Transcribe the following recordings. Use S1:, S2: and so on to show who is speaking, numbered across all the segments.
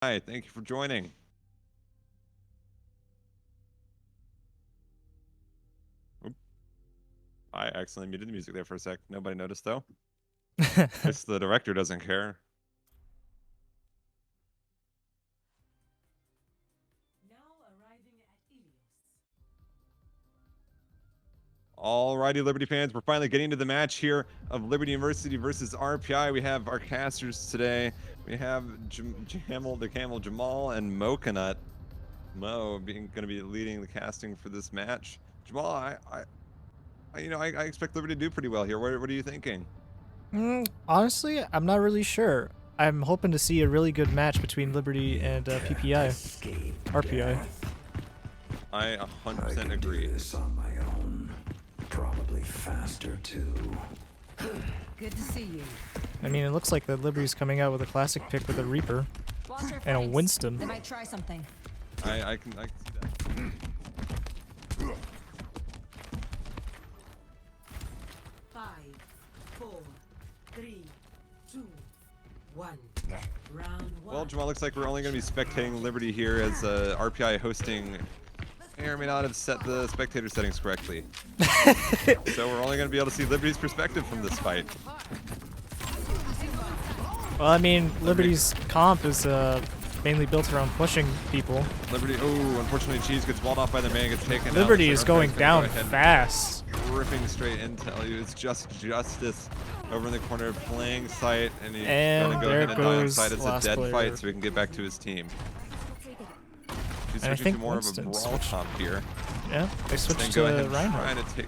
S1: Hi, thank you for joining. Oop. I accidentally muted the music there for a sec. Nobody noticed though. Guess the director doesn't care. Alrighty, Liberty fans, we're finally getting to the match here of Liberty University versus RPI. We have our casters today. We have the Camel Jamal and Moconut. Mo going to be leading the casting for this match. Jamal, I expect Liberty to do pretty well here. What are you thinking?
S2: Honestly, I'm not really sure. I'm hoping to see a really good match between Liberty and RPI.
S1: I 100% agree.
S3: This on my own. Probably faster too.
S4: Good to see you.
S2: I mean, it looks like the Liberty's coming out with a classic pick with a Reaper and a Winston.
S4: They might try something.
S1: I can see that.
S4: 5, 4, 3, 2, 1. Round 1.
S1: Well, Jamal, looks like we're only going to be spectating Liberty here as RPI hosting may or may not have set the spectator settings correctly. So we're only going to be able to see Liberty's perspective from this fight.
S2: Well, I mean, Liberty's comp is mainly built around pushing people.
S1: Liberty, oh, unfortunately, Cheese gets walled off by the man, gets taken out.
S2: Liberty is going down fast.
S1: Ripping straight into you. It's just Justice over in the corner playing sight, and he's
S2: And
S1: going to go
S2: there
S1: ahead and die on
S2: goes
S1: site. It's a
S2: last
S1: dead
S2: player.
S1: fight, so he can get back to his team. He's
S2: And I
S1: switching to
S2: think
S1: more
S2: Winston
S1: of a brawl
S2: switched.
S1: comp here.
S2: Yeah, they
S1: Then
S2: switched
S1: go ahead
S2: to
S1: and
S2: Reinhardt.
S1: try to take.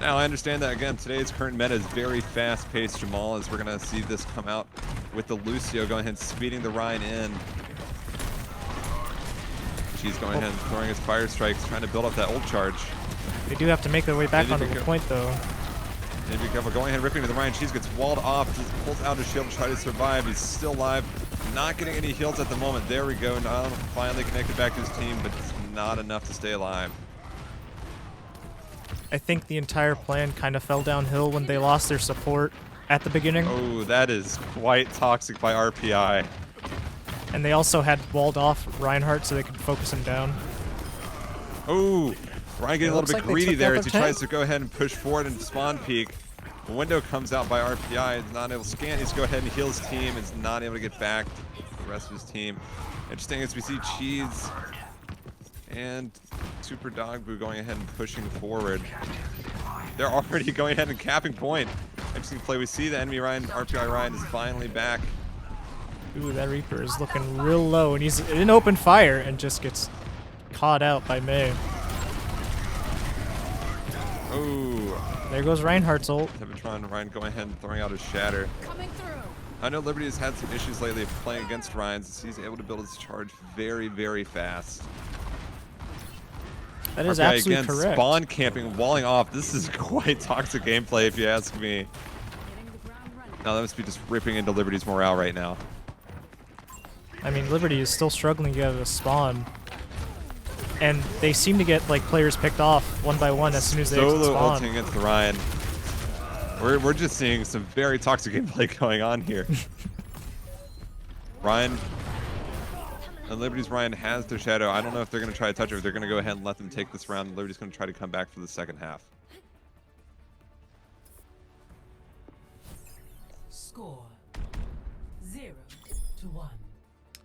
S1: Now I understand that again. Today's current meta is very fast-paced, Jamal, as we're gonna see this come out with the Lucio going ahead and speeding the Rhine in. She's going ahead and throwing his fire strikes, trying to build up that ult charge.
S2: They do have to make their way back
S1: Maybe
S2: onto
S1: we
S2: the
S1: go-
S2: point, though.
S1: And be careful, going ahead and ripping to the Rhine. Cheese gets walled off, just pulls out his shield to try to survive. He's still alive, not getting any heals at the moment. There we go. Now finally connected back to his team, but it's not enough to stay alive.
S2: I think the entire plan kind of fell downhill when they lost their support at the beginning.
S1: Oh, that is quite toxic by RPI.
S2: And they also had walled off Reinhardt so they could focus him down.
S1: Oh, Ryan getting a
S2: looks
S1: little
S2: like
S1: bit
S2: they
S1: greedy
S2: took
S1: there
S2: out
S1: as he
S2: their
S1: tries
S2: tank.
S1: to go ahead and push forward and spawn peek. The window comes out by RPI. Is not able to scan. He's go ahead and heal his team. Is not able to get back to the rest of his team. Interesting as we see Cheese and Super Dogbu going ahead and pushing forward. They're already going ahead and capping point. Interesting play. We see the enemy Ryan, RPI Ryan, is finally back.
S2: Ooh, that Reaper is looking real low, and he's in open fire and just gets caught out by May.
S1: Oh,
S2: There goes Reinhardt's ult.
S1: Tevatron Ryan going ahead and throwing out his shatter.
S4: Coming through.
S1: I know Liberty has had some issues lately of playing against Ryan, since he's able to build his charge very, very fast.
S2: That is
S1: RPI
S2: absolutely
S1: again,
S2: correct.
S1: spawn camping, walling off. This is quite toxic gameplay, if you ask me.
S4: Getting the ground running.
S1: Now that must be just ripping into Liberty's morale right now.
S2: I mean, Liberty is still struggling to get a spawn. And they seem to get like players picked off one by one as soon as they exit
S1: Solo
S2: spawn.
S1: ulting against the Ryan. We're just seeing some very toxic gameplay going on here. Ryan and Liberty's Ryan has their shadow. I don't know if they're going to try to touch it or they're going to go ahead and let them take this round. Liberty's going to try to come back for the second half.
S4: Score 0-1.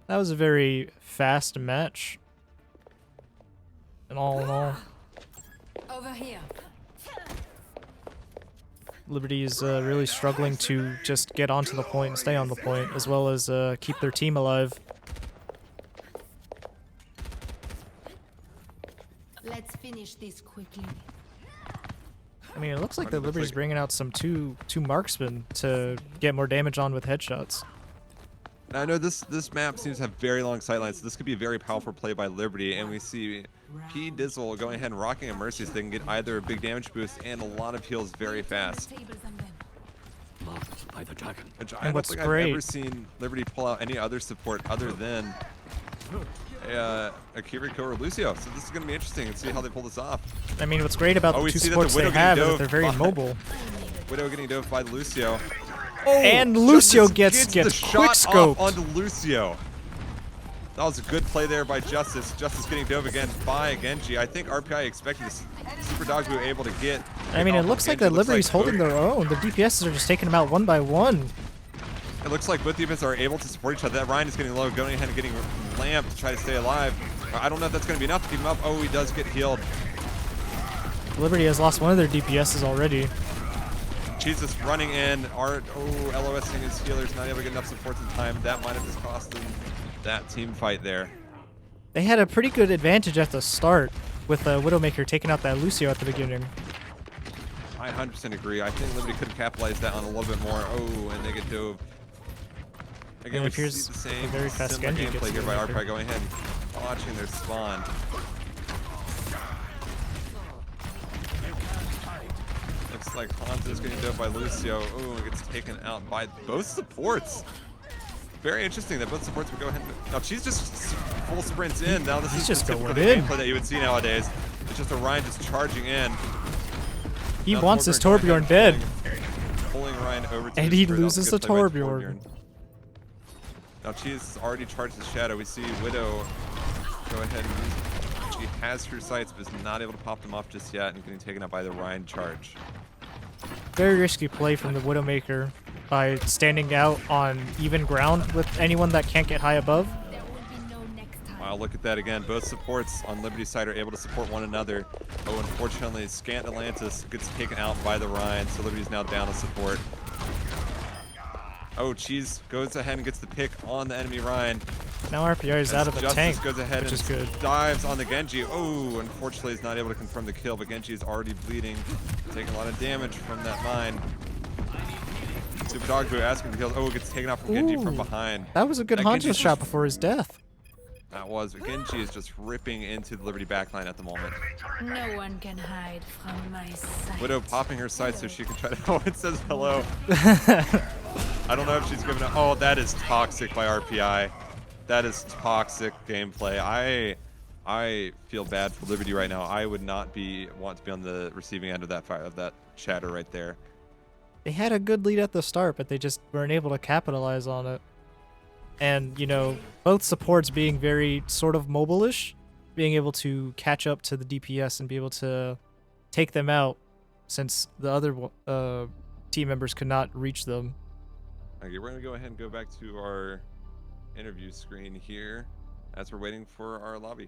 S2: That was a very fast match. And all in all,
S4: Over here.
S2: Liberty is really struggling to just get onto the point and stay on the point, as well as keep their team alive.
S4: Let's finish this quickly.
S2: I mean, it looks like
S1: It
S2: the
S1: looks
S2: Liberty's
S1: like-
S2: bringing out some two marksmen to get more damage on with headshots.
S1: Now, I know this map seems to have very long sightlines, so this could be a very powerful play by Liberty, and we see P Dizzle going ahead and rocking a Mercy so they can get either a big damage boost and a lot of heals very fast.
S4: Tables and them.
S3: Loved by the dragon.
S1: Which I
S2: And
S1: don't
S2: what's
S1: think I've
S2: great-
S1: ever seen Liberty pull out any other support other than a Kiriko or Lucio. So this is going to be interesting and see how they pull this off.
S2: I mean, what's great about
S1: Oh,
S2: the
S1: we
S2: two
S1: see that the
S2: supports they
S1: Widow
S2: have
S1: getting
S2: is that they're very
S1: dove by-
S2: mobile.
S1: Widow getting dove by Lucio.
S2: And
S1: Oh,
S2: Lucio
S1: Justice
S2: gets
S1: the
S2: quick
S1: shot
S2: scoped.
S1: off onto Lucio. That was a good play there by Justice. Justice getting dove again by Genji. I think RPI expected this Super Dog Boo able to get.
S2: I mean, it looks like that Liberty's holding their own. The DPSs are just taking them out one by one.
S1: It looks like both defenses are able to support each other. That Ryan is getting low, going ahead and getting lamped to try to stay alive. I don't know if that's going to be enough to keep him up. Oh, he does get healed.
S2: Liberty has lost one of their DPSs already.
S1: Jesus running in. Art, LOSing his healers, not able to get enough supports in time. That might have just cost them that team fight there.
S2: They had a pretty good advantage at the start with Widowmaker taking out that Lucio at the beginning.
S1: I 100% agree. I think Liberty could have capitalized that on a little bit more. Oh, and they get dove. Again, we see the same
S2: very fast
S1: similar
S2: Genji
S1: gameplay here by
S2: Widowmaker.
S1: RPI going ahead and watching their spawn. Looks like Hanzo's getting dove by Lucio. Oh, gets taken out by both supports. Very interesting that both supports would go ahead and... Now, she's just full sprints in. Now, this is
S2: just
S1: the typical
S2: going in.
S1: gameplay that you would see nowadays. It's just Orion just charging in.
S2: He
S1: Now
S2: wants his
S1: going
S2: Torbjorn
S1: ahead
S2: dead.
S1: and Pulling Ryan over to
S2: And
S1: his
S2: he
S1: turret.
S2: loses
S1: Good
S2: the
S1: play by
S2: Torbjorn.
S1: Now she's already charged his shadow. We see Widow go ahead and use. She has her sights, but is not able to pop them off just yet, and getting taken out by the Ryan charge.
S2: Very risky play from the Widowmaker by standing out on even ground with anyone that can't get high above.
S4: There will be no next time.
S1: Wow, look at that again. Both supports on Liberty's side are able to support one another. Oh, unfortunately, Scant Atlantis gets taken out by the Ryan, so Liberty's now down to support. Oh, Cheese goes ahead and gets the pick on the enemy Ryan.
S2: Now RPI is out of the
S1: Justice
S2: tank,
S1: goes ahead
S2: which
S1: and
S2: is good.
S1: dives on the Genji. Oh, unfortunately, he's not able to confirm the kill, but Genji is already bleeding, taking a lot of damage from that mine. Super Dog Boo asking for kills. Oh, gets taken out from Genji from
S2: Ooh.
S1: behind.
S2: That was a good
S1: That
S2: Hanzo
S1: Genji's
S2: shot
S1: just-
S2: before his death.
S1: That was, but Genji is just ripping into the Liberty backline at the moment.
S4: No one can hide from my sight.
S1: Widow popping her sight so she can try to. Oh, it says hello. I don't know if she's giving it. Oh, that is toxic by RPI. That is toxic gameplay. I feel bad for Liberty right now. I would not want to be on the receiving end of that fire, of that chatter right there.
S2: They had a good lead at the start, but they just weren't able to capitalize on it. And, you know, both supports being very sort of mobile-ish, being able to catch up to the DPS and be able to take them out since the other team members could not reach them.
S1: Okay, we're going to go ahead and go back to our interview screen here as we're waiting for our lobby.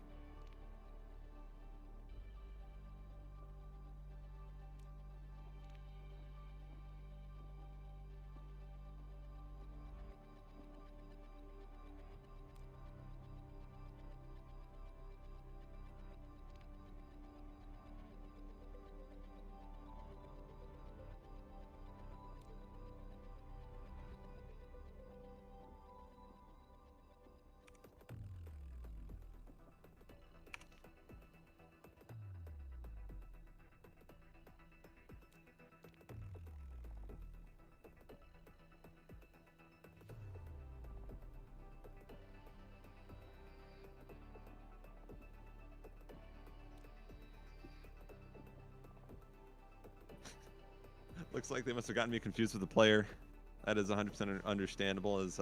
S1: Looks like they must have gotten me confused with the player. That is 100% understandable, as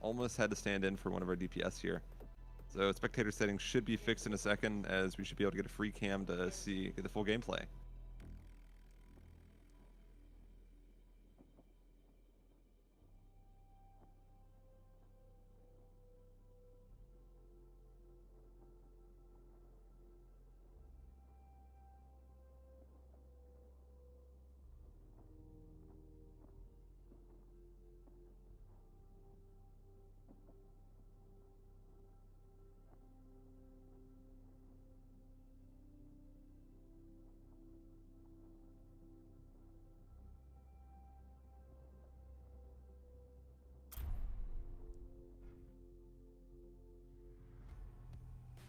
S1: almost had to stand in for one of our DPS here. So spectator settings should be fixed in a second, as we should be able to get a free cam to get the full gameplay.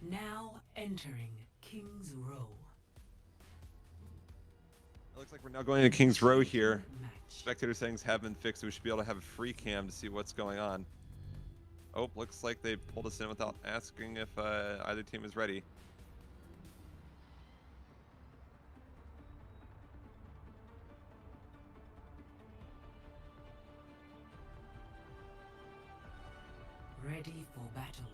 S5: Now entering King's Row.
S1: It looks like we're now going to King's Row here.
S5: Match.
S1: Spectator settings have been fixed, so we should be able to have a free cam to see what's going on. Oh, looks like they pulled us in without asking if either team is ready.
S5: Ready for battle.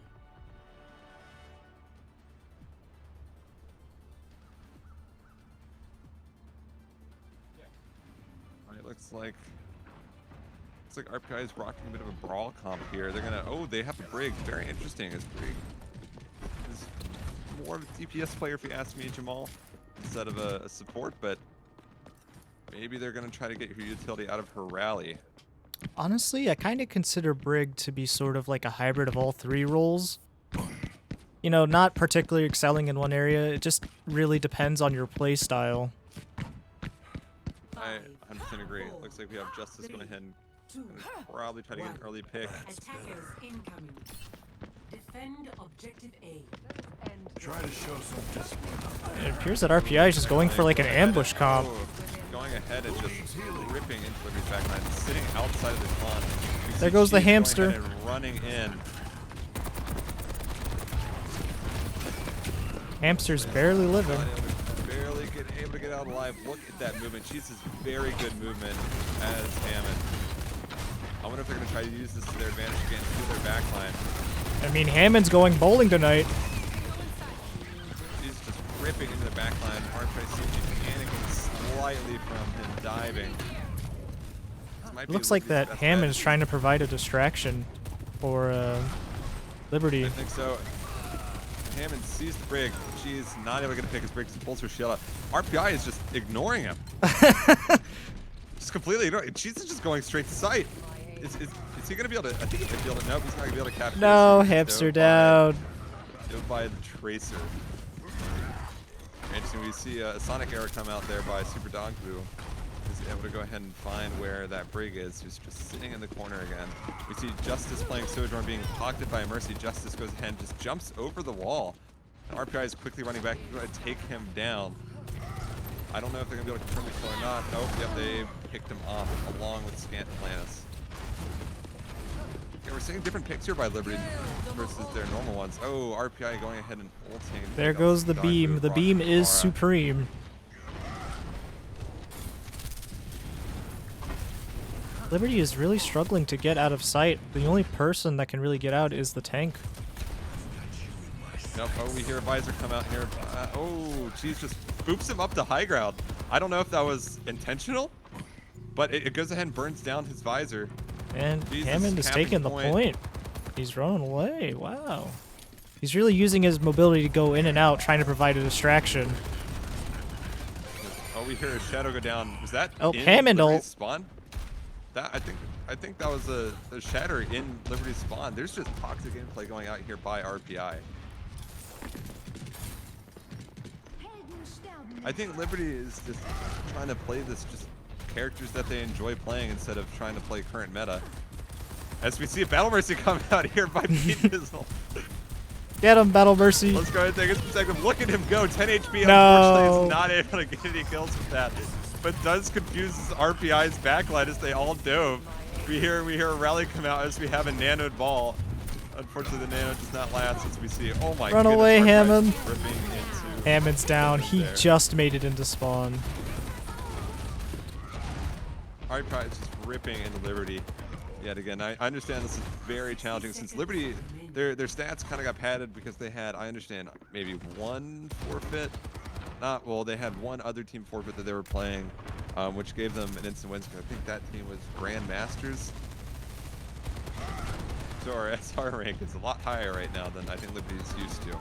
S1: Looks like RPI is rocking a bit of a brawl comp here. They're gonna. Oh, they have a Brig. Very interesting. As Brig is more of a DPS player, if you ask me, Jamal, instead of a support. But maybe they're gonna try to get her utility out of her rally.
S2: Honestly, I kind of consider Brig to be sort of like a hybrid of all three roles. You know, not particularly excelling in one area. It just really depends on your play style.
S1: I 100% agree. Looks like we have Justice going ahead and probably try to get an early pick.
S5: Attackers incoming. Defend objective A.
S3: Try to show some discipline.
S2: It appears that RPI is just going for like an ambush comp.
S1: Oh, going ahead and just ripping into Liberty's backline, sitting outside of the spawn. You
S2: There
S1: see
S2: goes the
S1: Cheese going
S2: hamster.
S1: ahead and running in.
S2: Hamster's barely living.
S1: Barely able to get out alive. Look at that movement. Cheese is very good movement as Hammond. I wonder if they're going to try to use this to their advantage again through their backline.
S2: I mean, Hammond's going bowling tonight.
S1: He's just ripping into the backline. RPI seems to be panicking slightly from him diving. This might be
S2: Looks like
S1: Liberty's
S2: that
S1: best
S2: Hammond
S1: bet.
S2: is trying to provide a distraction for Liberty.
S1: I think so. Hammond sees the Brig. She's not able to get a pick his Brig. Pulls her shield out. RPI is just ignoring him. Just completely ignoring. She's just going straight to sight. Is he going to be able to? I think he could be able to. Nope, he's not going to be able to capture.
S2: No,
S1: this.
S2: hamster down.
S1: Dove by the Tracer. Interesting. We see a Sonic Arrow come out there by Super Dog Boo. He's able to go ahead and find where that Brig is, who's just sitting in the corner again. We see Justice playing Sojourn being pocketed by Mercy. Justice goes ahead and just jumps over the wall. And RPI is quickly running back to try to take him down. I don't know if they're going to be able to confirm the kill or not. Nope, yep, they picked him off along with Scant Planus. Okay, we're seeing different picks here by Liberty versus their normal ones. Oh, RPI going ahead and ulting.
S2: There goes the beam. The beam is supreme. Liberty is really struggling to get out of sight. The only person that can really get out is the tank.
S1: Nope. Oh, we hear a visor come out here. Oh, Cheese just boops him up to high ground. I don't know if that was intentional, but it goes ahead and burns down his visor.
S2: And
S1: Jesus,
S2: Hammond is
S1: capping
S2: taking the
S1: point.
S2: point. He's running away. Wow. He's really using his mobility to go in and out, trying to provide a distraction.
S1: Oh, we hear a shadow go down. Was that
S2: Oh,
S1: in
S2: Hammond
S1: Liberty's
S2: ult.
S1: spawn? That I think that was a shatter in Liberty's spawn. There's just toxic gameplay going out here by RPI. I think Liberty is just trying to play this just characters that they enjoy playing instead of trying to play current meta. As we see a Battle Mercy come out here by Pete Dizzle.
S2: Get him, Battle Mercy.
S1: Let's go ahead and take his perspective. Look at him go. 10 HP.
S2: No.
S1: Unfortunately, is not able to get any kills with that. But does confuse RPI's backline as they all dove. We hear a rally come out as we have a nanoed ball. Unfortunately, the nano does not last as we see. Oh my
S2: Run
S1: goodness,
S2: away,
S1: RPI is
S2: Hammond.
S1: ripping into
S2: Hammond's down. He
S1: there.
S2: just made it into spawn.
S1: RPI is just ripping into Liberty. Yet again, I understand this is very challenging since Liberty, their stats kind of got padded because they had, I understand, maybe one forfeit. Well, they had one other team forfeit that they were playing, which gave them an instant win. I think that team was Grandmasters. So our SR rank is a lot higher right now than I think Liberty's used to.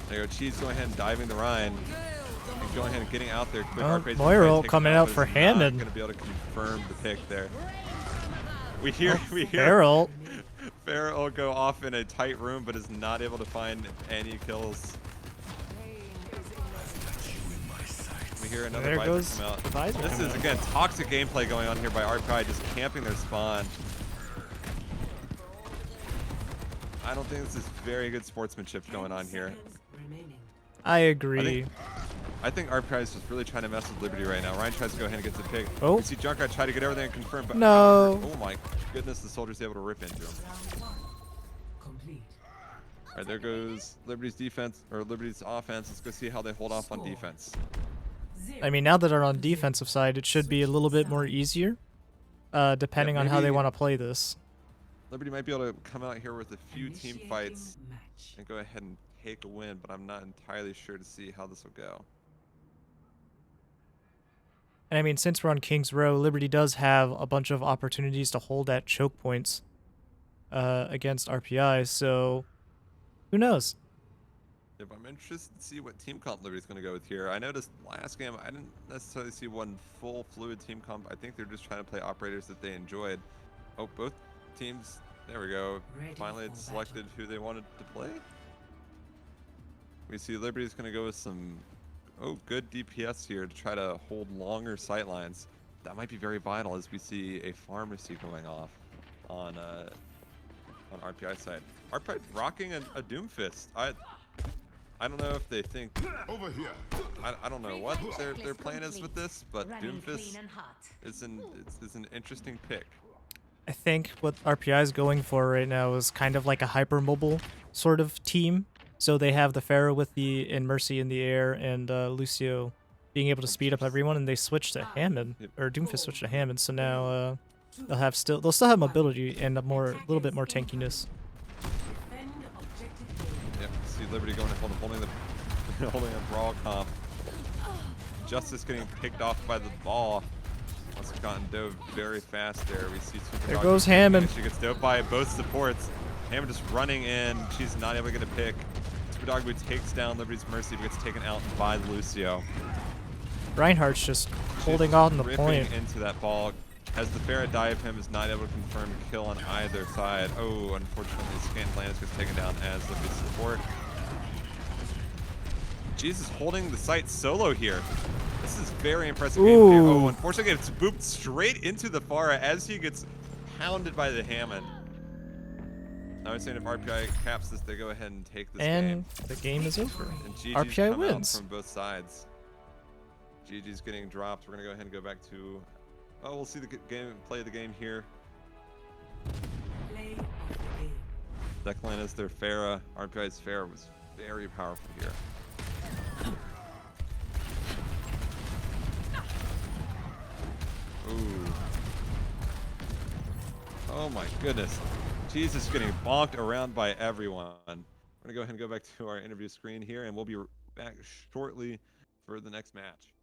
S1: There you go, Cheese going ahead and diving the Rhine. And going ahead and getting out there quick. RPI's
S2: Moira
S1: trying to take
S2: coming
S1: him
S2: out
S1: but
S2: for
S1: is not
S2: Hammond.
S1: Gonna be able to confirm the pick there. We hear
S2: Barrel.
S1: Farrell go off in a tight room, but is not able to find any kills. We hear another
S2: There
S1: visor
S2: goes
S1: come out.
S2: the visor
S1: This
S2: coming
S1: is
S2: out.
S1: again toxic gameplay going on here by RPI, just camping their spawn. I don't think this is very good sportsmanship going on here.
S2: I agree.
S1: I think RPI is just really trying to mess with Liberty right now. Ryan tries to go ahead and get the pick.
S2: Oh.
S1: You see Junkrat try to get everything confirmed, but
S2: No.
S1: oh my goodness, the soldier's able to rip into him.
S5: Complete.
S1: All right, there goes Liberty's defense, or Liberty's offense. Let's go see how they hold off on defense.
S2: I mean, now that they're on defensive side, it should be a little bit more easier, depending on how they
S1: maybe-
S2: want to play this.
S1: Liberty might be able to come out here with a few team
S5: Initiating
S1: fights
S5: match.
S1: and go ahead and take a win, but I'm not entirely sure to see how this will go.
S2: And I mean, since we're on King's Row, Liberty does have a bunch of opportunities to hold at choke points against RPI, so who knows?
S1: If I'm interested to see what team comp Liberty's going to go with here. I noticed last game I didn't necessarily see one full fluid team comp. I think they're just trying to play operators that they enjoyed. Oh, both teams. There we go.
S5: Ready
S1: Finally, it
S5: for
S1: selected who they wanted to play. We see Liberty's going to go with some good DPS here to try to hold longer sight lines. That might be very vital as we see a pharmacy going off on RPI side. RPI rocking a Doomfist. I don't know if they think
S6: Over here.
S1: I don't know what their plan is with this, but Doomfist is an interesting pick.
S2: I think what RPI is going for right now is kind of like a hypermobile sort of team. So they have the Pharaoh with the Mercy in the air and Lucio being able to speed up everyone, and they switch to Hammond, or Doomfist switch to Hammond. So now they'll still have mobility and a little bit more tankiness.
S5: Defend objective A.
S1: Yep, see Liberty going and holding a brawl comp. Justice getting picked off by the ball. Must have gotten dove very fast there. We see
S2: There goes Hammond.
S1: She gets dove by both supports. Hammond just running in. She's not able to get a pick. Superdogbu takes down Liberty's Mercy, but gets taken out by Lucio.
S2: Reinhardt's just holding on the
S1: ripping
S2: point.
S1: into that ball. As the Farah dive him is not able to confirm kill on either side. Oh, unfortunately, Scantlantis gets taken down as Liberty's support. Jesus holding the site solo here. This is very impressive gameplay. Oh, unfortunately, it's booped straight into the Farah as he gets pounded by the Hammond. I was saying if RPI caps this, they go ahead and take this game.
S2: And the game is over.
S1: And GG's
S2: RPI
S1: come
S2: wins.
S1: out from both sides. GG's getting dropped. We're gonna go ahead and go back to. Oh, we'll see the play of the game here.
S5: Play of the game.
S1: Declan is their Farah. RPI's Farah was very powerful here. Ooh. Oh my goodness. Jesus getting bonked around by everyone. We're gonna go ahead and go back to our interview screen here, and we'll be back shortly for the next match.